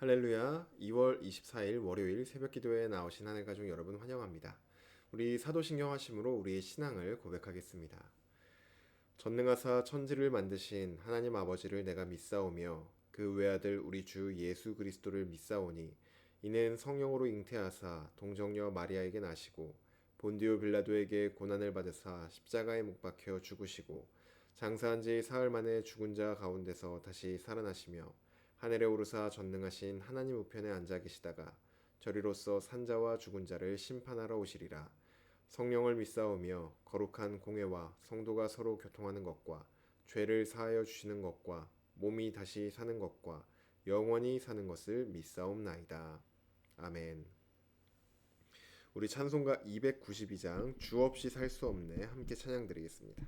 할렐루야. 2월 24일 월요일 새벽 기도에 나오신 하늘 가족 여러분 환영합니다. 우리 사도신경 하심으로 우리의 신앙을 고백하겠습니다. 전능하사 천지를 만드신 하나님 아버지를 내가 믿사오며 그 외아들 우리 주 예수 그리스도를 믿사오니 이는 성령으로 잉태하사 동정녀 마리아에게 나시고 본디오 빌라도에게 고난을 받으사 십자가에 못 박혀 죽으시고 장사한 지 사흘 만에 죽은 자 가운데서 다시 살아나시며 하늘에 오르사 전능하신 하나님 우편에 앉아 계시다가 저리로서 산자와 죽은 자를 심판하러 오시리라. 성령을 믿사오며 거룩한 공회와 성도가 서로 교통하는 것과 죄를 사하여 주시는 것과 몸이 다시 사는 것과 영원히 사는 것을 믿사옵나이다. 아멘. 우리 찬송가 292장 주 없이 살 수 없네 함께 찬양 드리겠습니다.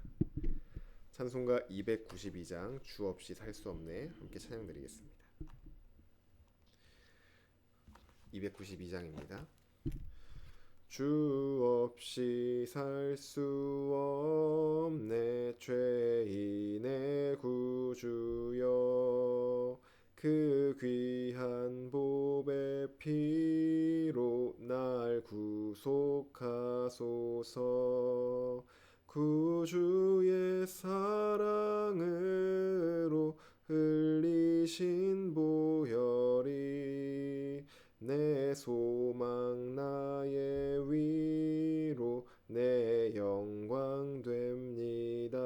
찬송가 292장 주 없이 살 수 없네 함께 찬양 드리겠습니다. 292장입니다. 주 없이 살 수 없네 죄인의 구주여 그 귀한 보배 피로 날 구속하소서 구주의 사랑으로 흘리신 보혈이 내 소망 나의 위로 내 영광 됩니다.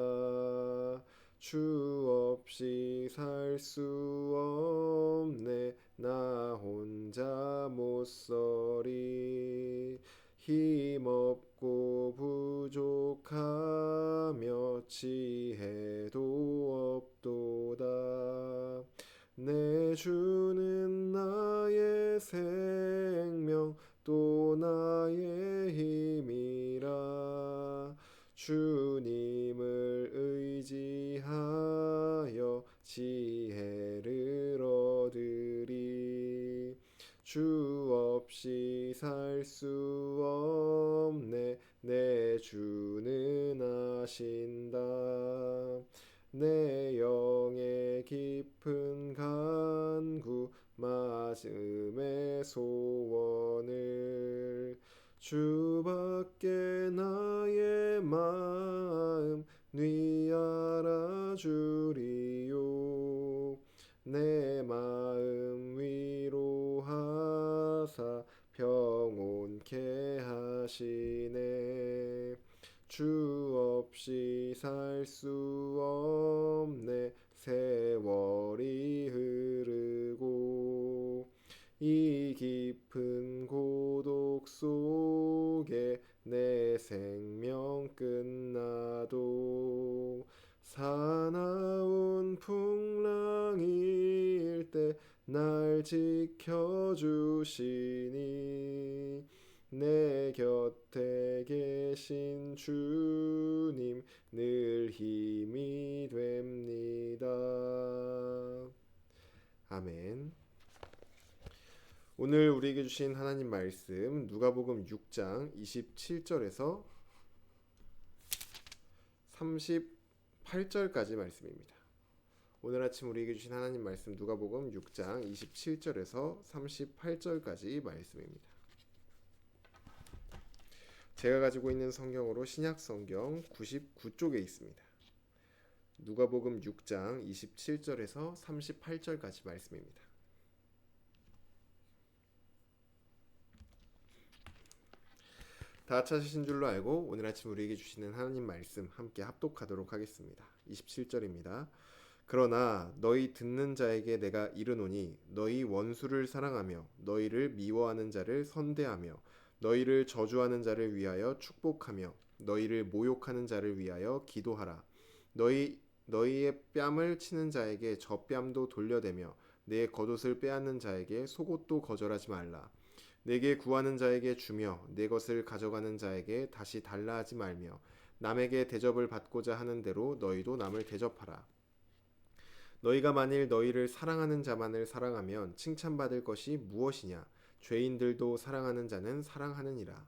주 없이 살 수 없네 나 혼자 못 서리 힘없고 부족하며 지혜도 없도다 내 주는 나의 생명 또 나의 힘이라 주님을 의지하여 지혜를 얻으리 주 없이 살 수 없네 내 주는 아신다 내 영의 깊은 간구 마음의 소원을 주밖에 나의 마음 네 알아주리요 내 마음 위로하사 평온케 하시네 주 없이 살 수 없네 세월이 흐르고 이 깊은 고독 속에 내 생명 끝나도 사나운 풍랑일 때 날 지켜주시니 내 곁에 계신 주님 늘 힘이 됩니다. 아멘. 오늘 우리에게 주신 하나님 말씀 누가복음 6장 27절에서 38절까지 말씀입니다. 오늘 아침 우리에게 주신 하나님 말씀 누가복음 6장 27절에서 38절까지 말씀입니다. 제가 가지고 있는 성경으로 신약 성경 99쪽에 있습니다. 누가복음 6장 27절에서 38절까지 말씀입니다. 다 찾으신 줄로 알고 오늘 아침 우리에게 주시는 하나님 말씀 함께 합독하도록 하겠습니다. 27절입니다. 그러나 너희 듣는 자에게 내가 이르노니 너희 원수를 사랑하며 너희를 미워하는 자를 선대하며 너희를 저주하는 자를 위하여 축복하며 너희를 모욕하는 자를 위하여 기도하라. 너희의 뺨을 치는 자에게 젖뺨도 돌려대며 내 겉옷을 빼앗는 자에게 속옷도 거절하지 말라. 내게 구하는 자에게 주며 내 것을 가져가는 자에게 다시 달라 하지 말며 남에게 대접을 받고자 하는 대로 너희도 남을 대접하라. 너희가 만일 너희를 사랑하는 자만을 사랑하면 칭찬받을 것이 무엇이냐? 죄인들도 사랑하는 자는 사랑하느니라.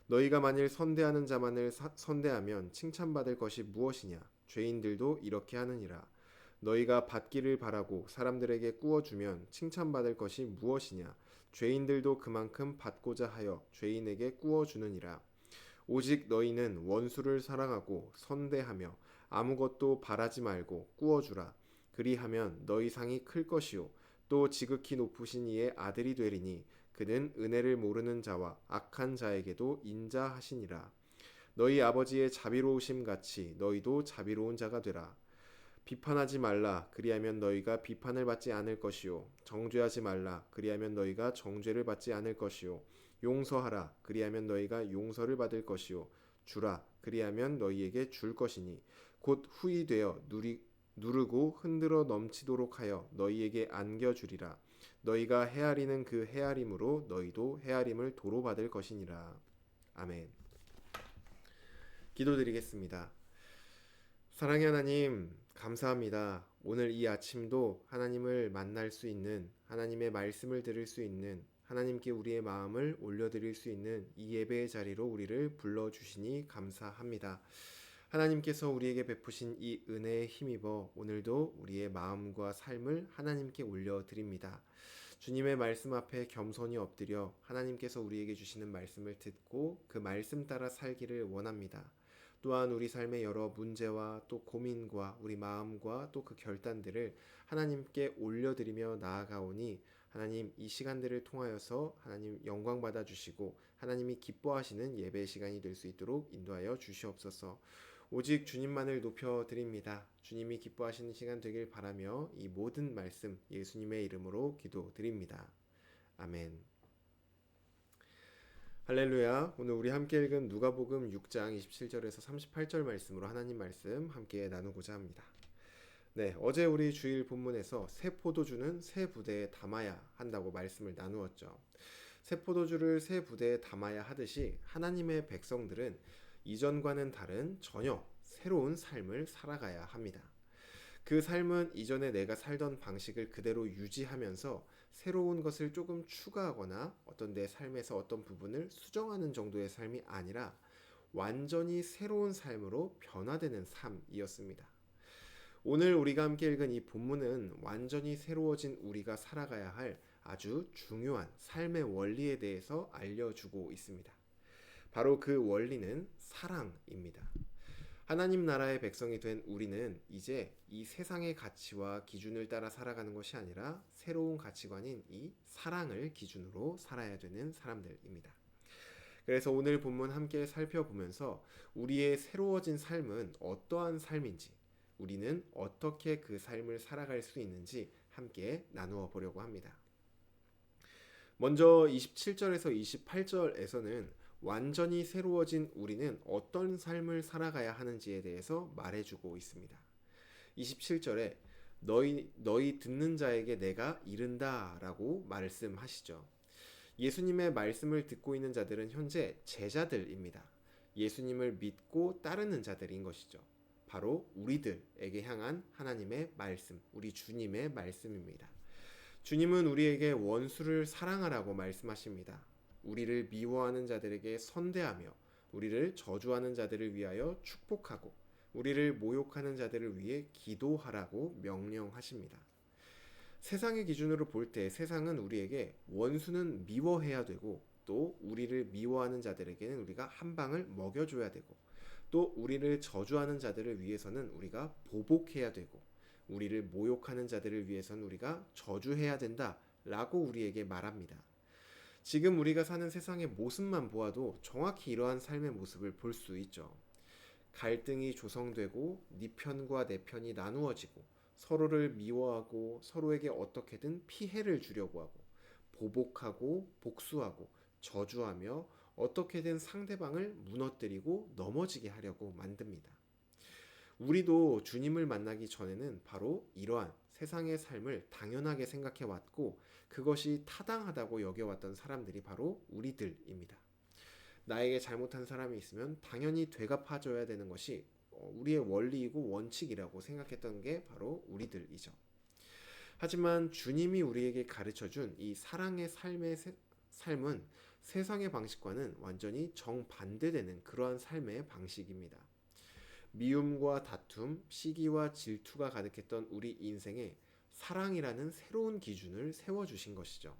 너희가 만일 선대하는 자만을 선대하면 칭찬받을 것이 무엇이냐? 죄인들도 이렇게 하느니라. 너희가 받기를 바라고 사람들에게 꾸어주면 칭찬받을 것이 무엇이냐? 죄인들도 그만큼 받고자 하여 죄인에게 꾸어주느니라. 오직 너희는 원수를 사랑하고 선대하며 아무것도 바라지 말고 꾸어주라. 그리하면 너희 상이 클 것이요 또 지극히 높으신 이의 아들이 되리니 그는 은혜를 모르는 자와 악한 자에게도 인자하시니라. 너희 아버지의 자비로우심 같이 너희도 자비로운 자가 되라. 비판하지 말라. 그리하면 너희가 비판을 받지 않을 것이요. 정죄하지 말라. 그리하면 너희가 정죄를 받지 않을 것이요. 용서하라. 그리하면 너희가 용서를 받을 것이요. 주라. 그리하면 너희에게 줄 것이니 곧 후이 되어 누르고 흔들어 넘치도록 하여 너희에게 안겨주리라. 너희가 헤아리는 그 헤아림으로 너희도 헤아림을 도로 받을 것이니라. 아멘. 기도드리겠습니다. 사랑의 하나님, 감사합니다. 오늘 이 아침도 하나님을 만날 수 있는, 하나님의 말씀을 들을 수 있는, 하나님께 우리의 마음을 올려드릴 수 있는 이 예배의 자리로 우리를 불러주시니 감사합니다. 하나님께서 우리에게 베푸신 이 은혜에 힘입어 오늘도 우리의 마음과 삶을 하나님께 올려드립니다. 주님의 말씀 앞에 겸손히 엎드려 하나님께서 우리에게 주시는 말씀을 듣고 그 말씀 따라 살기를 원합니다. 또한 우리 삶의 여러 문제와 또 고민과 우리 마음과 또 그 결단들을 하나님께 올려드리며 나아가오니 하나님 이 시간들을 통하여서 하나님 영광 받아 주시고 하나님이 기뻐하시는 예배 시간이 될 수 있도록 인도하여 주시옵소서. 오직 주님만을 높여드립니다. 주님이 기뻐하시는 시간 되길 바라며 이 모든 말씀 예수님의 이름으로 기도드립니다. 아멘. 할렐루야. 오늘 우리 함께 읽은 누가복음 6장 27절에서 38절 말씀으로 하나님 말씀 함께 나누고자 합니다. 네, 어제 우리 주일 본문에서 새 포도주는 새 부대에 담아야 한다고 말씀을 나누었죠. 새 포도주를 새 부대에 담아야 하듯이 하나님의 백성들은 이전과는 다른 전혀 새로운 삶을 살아가야 합니다. 그 삶은 이전에 내가 살던 방식을 그대로 유지하면서 새로운 것을 조금 추가하거나 어떤 내 삶에서 어떤 부분을 수정하는 정도의 삶이 아니라 완전히 새로운 삶으로 변화되는 삶이었습니다. 오늘 우리가 함께 읽은 이 본문은 완전히 새로워진 우리가 살아가야 할 아주 중요한 삶의 원리에 대해서 알려주고 있습니다. 바로 그 원리는 사랑입니다. 하나님 나라의 백성이 된 우리는 이제 이 세상의 가치와 기준을 따라 살아가는 것이 아니라 새로운 가치관인 이 사랑을 기준으로 살아야 되는 사람들입니다. 그래서 오늘 본문 함께 살펴보면서 우리의 새로워진 삶은 어떠한 삶인지, 우리는 어떻게 그 삶을 살아갈 수 있는지 함께 나누어 보려고 합니다. 먼저 27절에서 28절에서는 완전히 새로워진 우리는 어떤 삶을 살아가야 하는지에 대해서 말해주고 있습니다. 27절에 너희 듣는 자에게 내가 이른다 라고 말씀하시죠. 예수님의 말씀을 듣고 있는 자들은 현재 제자들입니다. 예수님을 믿고 따르는 자들인 것이죠. 바로 우리들에게 향한 하나님의 말씀, 우리 주님의 말씀입니다. 주님은 우리에게 원수를 사랑하라고 말씀하십니다. 우리를 미워하는 자들에게 선대하며 우리를 저주하는 자들을 위하여 축복하고 우리를 모욕하는 자들을 위해 기도하라고 명령하십니다. 세상의 기준으로 볼 때 세상은 우리에게 원수는 미워해야 되고 또 우리를 미워하는 자들에게는 우리가 한 방을 먹여줘야 되고 또 우리를 저주하는 자들을 위해서는 우리가 보복해야 되고 우리를 모욕하는 자들을 위해서는 우리가 저주해야 된다라고 우리에게 말합니다. 지금 우리가 사는 세상의 모습만 보아도 정확히 이러한 삶의 모습을 볼 수 있죠. 갈등이 조성되고 네 편과 내 편이 나누어지고 서로를 미워하고 서로에게 어떻게든 피해를 주려고 하고 보복하고 복수하고 저주하며 어떻게든 상대방을 무너뜨리고 넘어지게 하려고 만듭니다. 우리도 주님을 만나기 전에는 바로 이러한 세상의 삶을 당연하게 생각해 왔고 그것이 타당하다고 여겨왔던 사람들이 바로 우리들입니다. 나에게 잘못한 사람이 있으면 당연히 되갚아줘야 되는 것이 우리의 원리이고 원칙이라고 생각했던 게 바로 우리들이죠. 하지만 주님이 우리에게 가르쳐준 이 사랑의 삶은 세상의 방식과는 완전히 정반대되는 그러한 삶의 방식입니다. 미움과 다툼, 시기와 질투가 가득했던 우리 인생에 사랑이라는 새로운 기준을 세워주신 것이죠.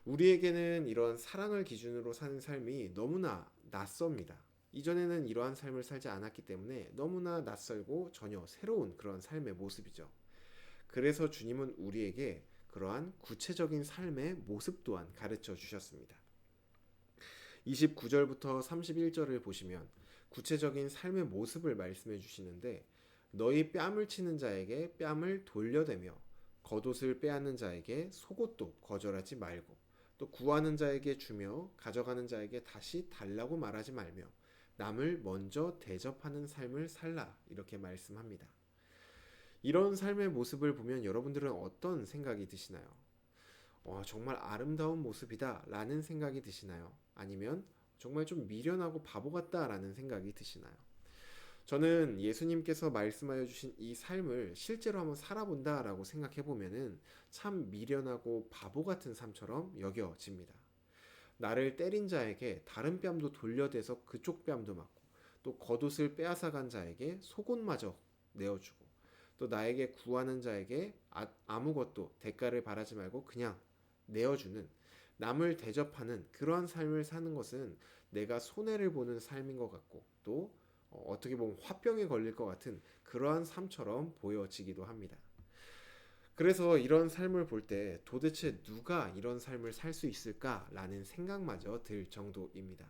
우리에게는 이런 사랑을 기준으로 사는 삶이 너무나 낯섭니다. 이전에는 이러한 삶을 살지 않았기 때문에 너무나 낯설고 전혀 새로운 그런 삶의 모습이죠. 그래서 주님은 우리에게 그러한 구체적인 삶의 모습 또한 가르쳐 주셨습니다. 29절부터 31절을 보시면 구체적인 삶의 모습을 말씀해 주시는데, 너희 뺨을 치는 자에게 뺨을 돌려대며 겉옷을 빼앗는 자에게 속옷도 거절하지 말고, 또 구하는 자에게 주며 가져가는 자에게 다시 달라고 말하지 말며 남을 먼저 대접하는 삶을 살라, 이렇게 말씀합니다. 이런 삶의 모습을 보면 여러분들은 어떤 생각이 드시나요? 정말 아름다운 모습이다 라는 생각이 드시나요? 아니면 정말 좀 미련하고 바보 같다 라는 생각이 드시나요? 저는 예수님께서 말씀하여 주신 이 삶을 실제로 한번 살아본다 라고 생각해 보면은 참 미련하고 바보 같은 삶처럼 여겨집니다. 나를 때린 자에게 다른 뺨도 돌려대서 그쪽 뺨도 맞고, 또 겉옷을 빼앗아간 자에게 속옷마저 내어주고, 또 나에게 구하는 자에게 아무것도 대가를 바라지 말고 그냥 내어주는, 남을 대접하는 그러한 삶을 사는 것은 내가 손해를 보는 삶인 것 같고, 또 어떻게 보면 화병에 걸릴 것 같은 그러한 삶처럼 보여지기도 합니다. 그래서 이런 삶을 볼 때 도대체 누가 이런 삶을 살 수 있을까라는 생각마저 들 정도입니다.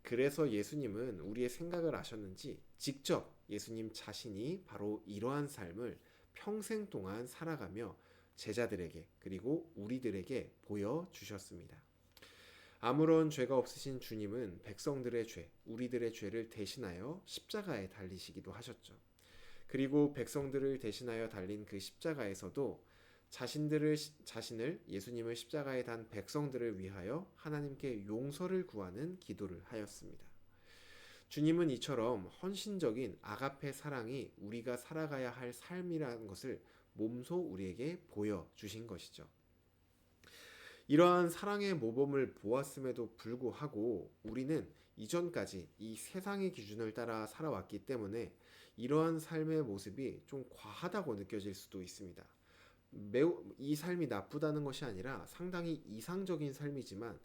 그래서 예수님은 우리의 생각을 아셨는지 직접 예수님 자신이 바로 이러한 삶을 평생 동안 살아가며 제자들에게, 그리고 우리들에게 보여주셨습니다. 아무런 죄가 없으신 주님은 백성들의 죄, 우리들의 죄를 대신하여 십자가에 달리시기도 하셨죠. 그리고 백성들을 대신하여 달린 그 십자가에서도 자신을, 예수님을 십자가에 단 백성들을 위하여 하나님께 용서를 구하는 기도를 하였습니다. 주님은 이처럼 헌신적인 아가페 사랑이 우리가 살아가야 할 삶이라는 것을 몸소 우리에게 보여주신 것이죠. 이러한 사랑의 모범을 보았음에도 불구하고 우리는 이전까지 이 세상의 기준을 따라 살아왔기 때문에 이러한 삶의 모습이 좀 과하다고 느껴질 수도 있습니다. 매우 이 삶이 나쁘다는 것이 아니라 상당히 이상적인 삶이지만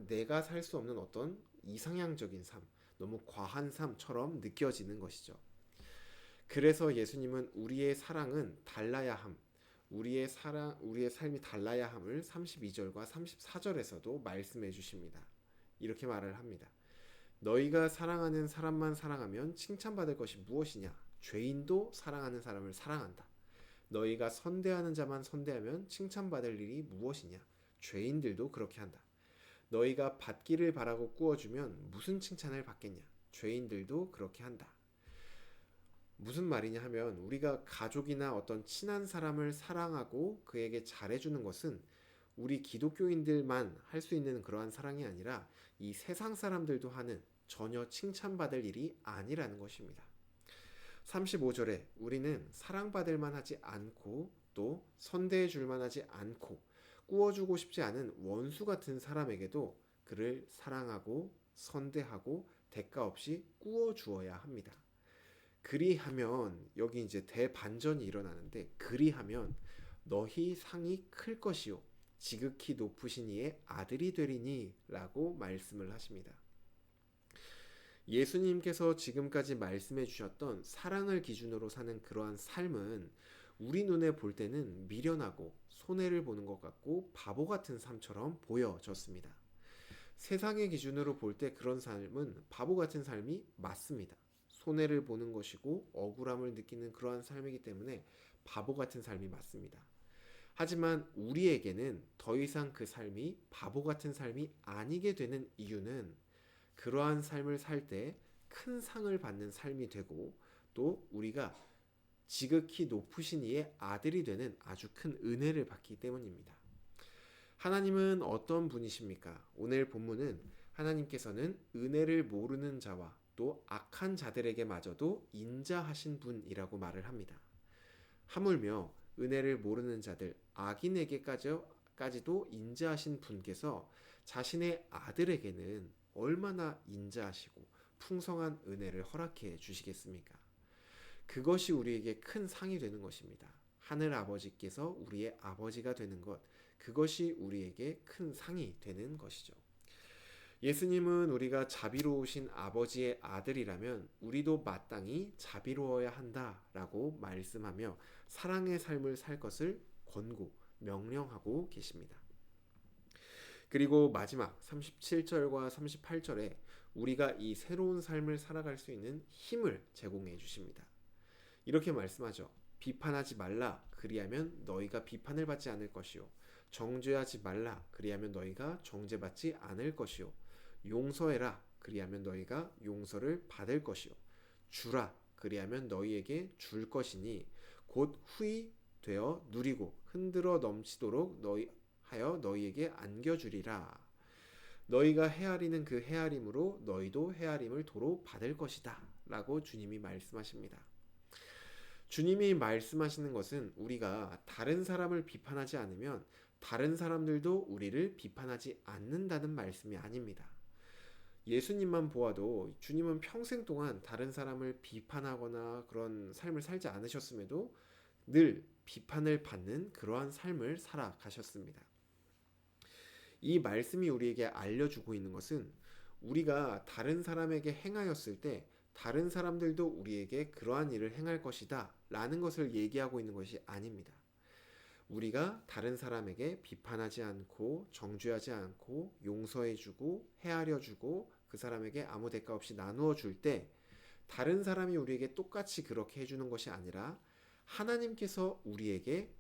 내가 살 수 없는 어떤 이상향적인 삶, 너무 과한 삶처럼 느껴지는 것이죠. 그래서 예수님은 우리의 사랑은 달라야 함, 우리의 삶이 달라야 함을 32절과 34절에서도 말씀해 주십니다. 이렇게 말을 합니다. 너희가 사랑하는 사람만 사랑하면 칭찬받을 것이 무엇이냐? 죄인도 사랑하는 사람을 사랑한다. 너희가 선대하는 자만 선대하면 칭찬받을 일이 무엇이냐? 죄인들도 그렇게 한다. 너희가 받기를 바라고 꾸어주면 무슨 칭찬을 받겠냐? 죄인들도 그렇게 한다. 무슨 말이냐 하면, 우리가 가족이나 어떤 친한 사람을 사랑하고 그에게 잘해주는 것은 우리 기독교인들만 할 수 있는 그러한 사랑이 아니라 이 세상 사람들도 하는, 전혀 칭찬받을 일이 아니라는 것입니다. 35절에 우리는 사랑받을 만하지 않고 또 선대해 줄 만하지 않고 꾸어주고 싶지 않은 원수 같은 사람에게도 그를 사랑하고 선대하고 대가 없이 꾸어주어야 합니다. 그리하면, 여기 이제 대반전이 일어나는데, 그리하면 너희 상이 클 것이요 지극히 높으신 이의 아들이 되리니 라고 말씀을 하십니다. 예수님께서 지금까지 말씀해 주셨던 사랑을 기준으로 사는 그러한 삶은 우리 눈에 볼 때는 미련하고 손해를 보는 것 같고 바보 같은 삶처럼 보여졌습니다. 세상의 기준으로 볼 때 그런 삶은 바보 같은 삶이 맞습니다. 손해를 보는 것이고 억울함을 느끼는 그러한 삶이기 때문에 바보 같은 삶이 맞습니다. 하지만 우리에게는 더 이상 그 삶이 바보 같은 삶이 아니게 되는 이유는 그러한 삶을 살 때 큰 상을 받는 삶이 되고, 또 우리가 지극히 높으신 이의 아들이 되는 아주 큰 은혜를 받기 때문입니다. 하나님은 어떤 분이십니까? 오늘 본문은 하나님께서는 은혜를 모르는 자와 또 악한 자들에게마저도 인자하신 분이라고 말을 합니다. 하물며 은혜를 모르는 자들, 악인에게까지도 인자하신 분께서 자신의 아들에게는 얼마나 인자하시고 풍성한 은혜를 허락해 주시겠습니까? 그것이 우리에게 큰 상이 되는 것입니다. 하늘 아버지께서 우리의 아버지가 되는 것, 그것이 우리에게 큰 상이 되는 것이죠. 예수님은 우리가 자비로우신 아버지의 아들이라면 우리도 마땅히 자비로워야 한다라고 말씀하며 사랑의 삶을 살 것을 권고, 명령하고 계십니다. 그리고 마지막 37절과 38절에 우리가 이 새로운 삶을 살아갈 수 있는 힘을 제공해 주십니다. 이렇게 말씀하죠. 비판하지 말라. 그리하면 너희가 비판을 받지 않을 것이요. 정죄하지 말라. 그리하면 너희가 정죄받지 않을 것이요. 용서해라. 그리하면 너희가 용서를 받을 것이요. 주라. 그리하면 너희에게 줄 것이니 곧 후히 되어 누리고 흔들어 넘치도록 너희에게 안겨주리라. 너희가 헤아리는 그 헤아림으로 너희도 헤아림을 도로 받을 것이다. 라고 주님이 말씀하십니다. 주님이 말씀하시는 것은 우리가 다른 사람을 비판하지 않으면 다른 사람들도 우리를 비판하지 않는다는 말씀이 아닙니다. 예수님만 보아도 주님은 평생 동안 다른 사람을 비판하거나 그런 삶을 살지 않으셨음에도 늘 비판을 받는 그러한 삶을 살아가셨습니다. 이 말씀이 우리에게 알려주고 있는 것은 우리가 다른 사람에게 행하였을 때 다른 사람들도 우리에게 그러한 일을 행할 것이다 라는 것을 얘기하고 있는 것이 아닙니다. 우리가 다른 사람에게 비판하지 않고 정죄하지 않고 용서해주고 헤아려주고 그 사람에게 아무 대가 없이 나누어 줄 때 다른 사람이 우리에게 똑같이 그렇게 해주는 것이 아니라 하나님께서 우리에게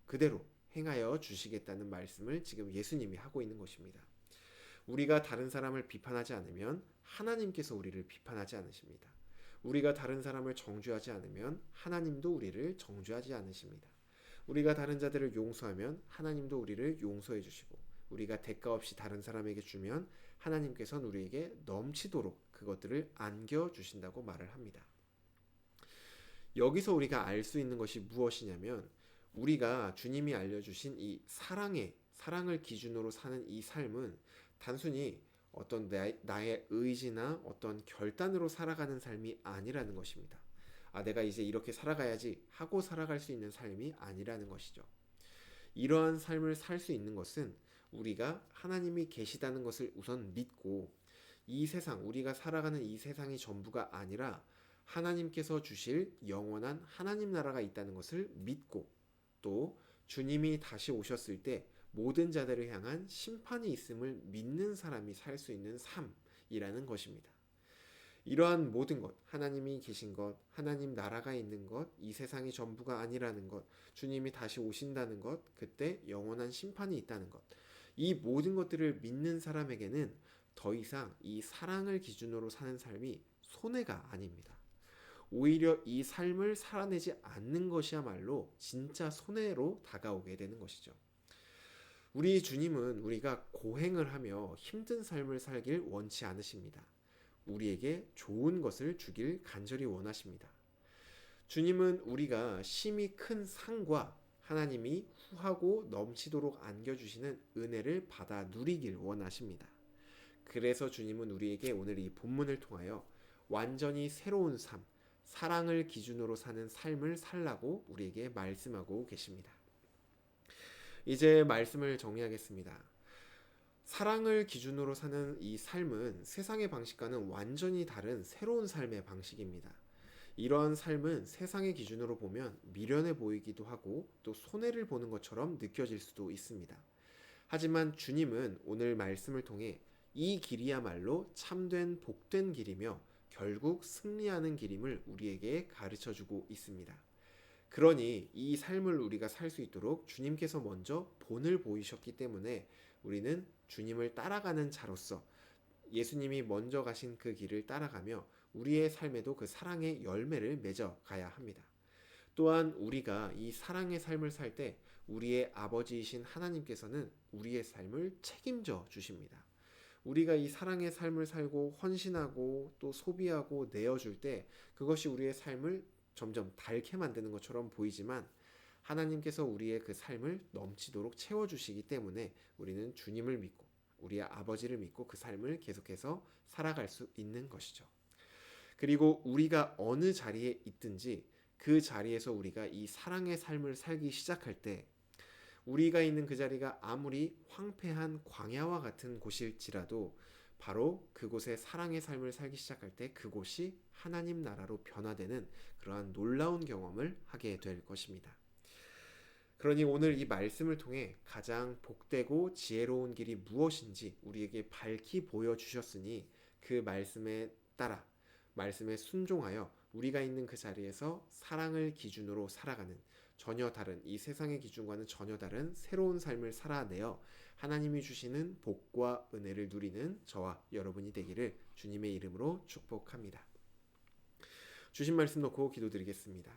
그대로 행하여 주시겠다는 말씀을 지금 예수님이 하고 있는 것입니다. 우리가 다른 사람을 비판하지 않으면 하나님께서 우리를 비판하지 않으십니다. 우리가 다른 사람을 정죄하지 않으면 하나님도 우리를 정죄하지 않으십니다. 우리가 다른 자들을 용서하면 하나님도 우리를 용서해 주시고 우리가 대가 없이 다른 사람에게 주면 하나님께서는 우리에게 넘치도록 그것들을 안겨 주신다고 말을 합니다. 여기서 우리가 알 수 있는 것이 무엇이냐면 우리가 주님이 알려주신 이 사랑을 기준으로 사는 이 삶은 단순히 어떤 나의 의지나 어떤 결단으로 살아가는 삶이 아니라는 것입니다. 내가 이제 이렇게 살아가야지 하고 살아갈 수 있는 삶이 아니라는 것이죠. 이러한 삶을 살 수 있는 것은 우리가 하나님이 계시다는 것을 우선 믿고 이 세상, 우리가 살아가는 이 세상이 전부가 아니라 하나님께서 주실 영원한 하나님 나라가 있다는 것을 믿고 또 주님이 다시 오셨을 때 모든 자들을 향한 심판이 있음을 믿는 사람이 살 수 있는 삶이라는 것입니다. 이러한 모든 것, 하나님이 계신 것, 하나님 나라가 있는 것, 이 세상이 전부가 아니라는 것, 주님이 다시 오신다는 것, 그때 영원한 심판이 있다는 것, 이 모든 것들을 믿는 사람에게는 더 이상 이 사랑을 기준으로 사는 삶이 손해가 아닙니다. 오히려 이 삶을 살아내지 않는 것이야말로 진짜 손해로 다가오게 되는 것이죠. 우리 주님은 우리가 고행을 하며 힘든 삶을 살길 원치 않으십니다. 우리에게 좋은 것을 주길 간절히 원하십니다. 주님은 우리가 심히 큰 상과 하나님이 후하고 넘치도록 안겨주시는 은혜를 받아 누리길 원하십니다. 그래서 주님은 우리에게 오늘 이 본문을 통하여 완전히 새로운 삶, 사랑을 기준으로 사는 삶을 살라고 우리에게 말씀하고 계십니다. 이제 말씀을 정리하겠습니다. 사랑을 기준으로 사는 이 삶은 세상의 방식과는 완전히 다른 새로운 삶의 방식입니다. 이러한 삶은 세상의 기준으로 보면 미련해 보이기도 하고 또 손해를 보는 것처럼 느껴질 수도 있습니다. 하지만 주님은 오늘 말씀을 통해 이 길이야말로 참된 복된 길이며 결국 승리하는 길임을 우리에게 가르쳐주고 있습니다. 그러니 이 삶을 우리가 살 수 있도록 주님께서 먼저 본을 보이셨기 때문에 우리는 주님을 따라가는 자로서 예수님이 먼저 가신 그 길을 따라가며 우리의 삶에도 그 사랑의 열매를 맺어 가야 합니다. 또한 우리가 이 사랑의 삶을 살 때 우리의 아버지이신 하나님께서는 우리의 삶을 책임져 주십니다. 우리가 이 사랑의 삶을 살고 헌신하고 또 소비하고 내어줄 때 그것이 우리의 삶을 점점 닳게 만드는 것처럼 보이지만 하나님께서 우리의 그 삶을 넘치도록 채워주시기 때문에 우리는 주님을 믿고 우리의 아버지를 믿고 그 삶을 계속해서 살아갈 수 있는 것이죠. 그리고 우리가 어느 자리에 있든지 그 자리에서 우리가 이 사랑의 삶을 살기 시작할 때 우리가 있는 그 자리가 아무리 황폐한 광야와 같은 곳일지라도 바로 그곳에 사랑의 삶을 살기 시작할 때 그곳이 하나님 나라로 변화되는 그러한 놀라운 경험을 하게 될 것입니다. 그러니 오늘 이 말씀을 통해 가장 복되고 지혜로운 길이 무엇인지 우리에게 밝히 보여주셨으니 그 말씀에 따라 말씀에 순종하여 우리가 있는 그 자리에서 사랑을 기준으로 살아가는 전혀 다른 이 세상의 기준과는 전혀 다른 새로운 삶을 살아내어 하나님이 주시는 복과 은혜를 누리는 저와 여러분이 되기를 주님의 이름으로 축복합니다. 주신 말씀 놓고 기도드리겠습니다.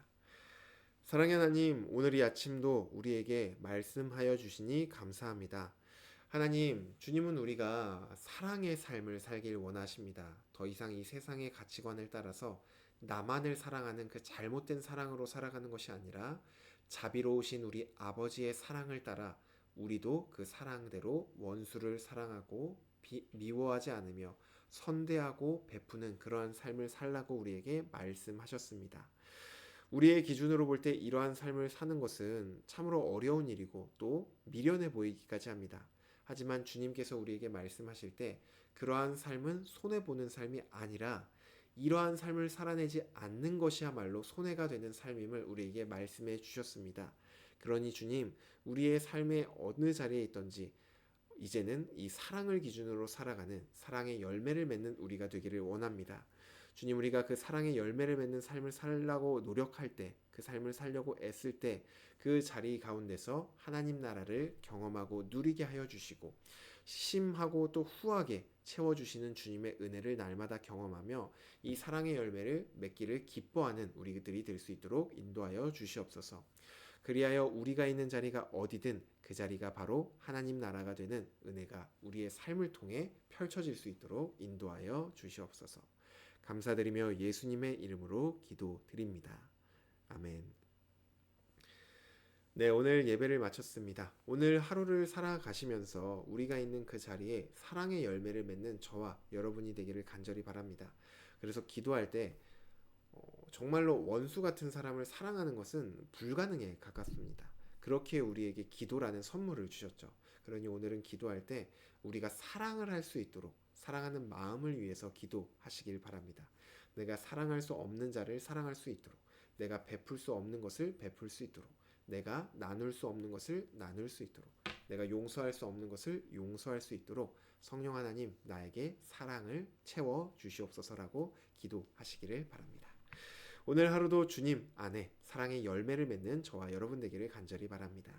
사랑의 하나님, 오늘 이 아침도 우리에게 말씀하여 주시니 감사합니다. 하나님, 주님은 우리가 사랑의 삶을 살길 원하십니다. 더 이상 이 세상의 가치관을 따라서 나만을 사랑하는 그 잘못된 사랑으로 살아가는 것이 아니라 자비로우신 우리 아버지의 사랑을 따라 우리도 그 사랑대로 원수를 사랑하고 미워하지 않으며 선대하고 베푸는 그러한 삶을 살라고 우리에게 말씀하셨습니다. 우리의 기준으로 볼 때 이러한 삶을 사는 것은 참으로 어려운 일이고 또 미련해 보이기까지 합니다. 하지만 주님께서 우리에게 말씀하실 때 그러한 삶은 손해보는 삶이 아니라 이러한 삶을 살아내지 않는 것이야말로 손해가 되는 삶임을 우리에게 말씀해 주셨습니다. 그러니 주님, 우리의 삶의 어느 자리에 있든지 이제는 이 사랑을 기준으로 살아가는 사랑의 열매를 맺는 우리가 되기를 원합니다. 주님, 우리가 그 사랑의 열매를 맺는 삶을 살려고 노력할 때, 그 삶을 살려고 애쓸 때, 그 자리 가운데서 하나님 나라를 경험하고 누리게 하여 주시고, 심하고 또 후하게 채워주시는 주님의 은혜를 날마다 경험하며 이 사랑의 열매를 맺기를 기뻐하는 우리들이 될 수 있도록 인도하여 주시옵소서. 그리하여 우리가 있는 자리가 어디든 그 자리가 바로 하나님 나라가 되는 은혜가 우리의 삶을 통해 펼쳐질 수 있도록 인도하여 주시옵소서. 감사드리며 예수님의 이름으로 기도드립니다. 아멘. 네, 오늘 예배를 마쳤습니다. 오늘 하루를 살아가시면서 우리가 있는 그 자리에 사랑의 열매를 맺는 저와 여러분이 되기를 간절히 바랍니다. 그래서 기도할 때 정말로 원수 같은 사람을 사랑하는 것은 불가능에 가깝습니다. 그렇게 우리에게 기도라는 선물을 주셨죠. 그러니 오늘은 기도할 때 우리가 사랑을 할 수 있도록 사랑하는 마음을 위해서 기도하시길 바랍니다. 내가 사랑할 수 없는 자를 사랑할 수 있도록, 내가 베풀 수 없는 것을 베풀 수 있도록, 내가 나눌 수 없는 것을 나눌 수 있도록, 내가 용서할 수 없는 것을 용서할 수 있도록 성령 하나님 나에게 사랑을 채워 주시옵소서라고 기도하시기를 바랍니다. 오늘 하루도 주님 안에 사랑의 열매를 맺는 저와 여러분 되기를 간절히 바랍니다.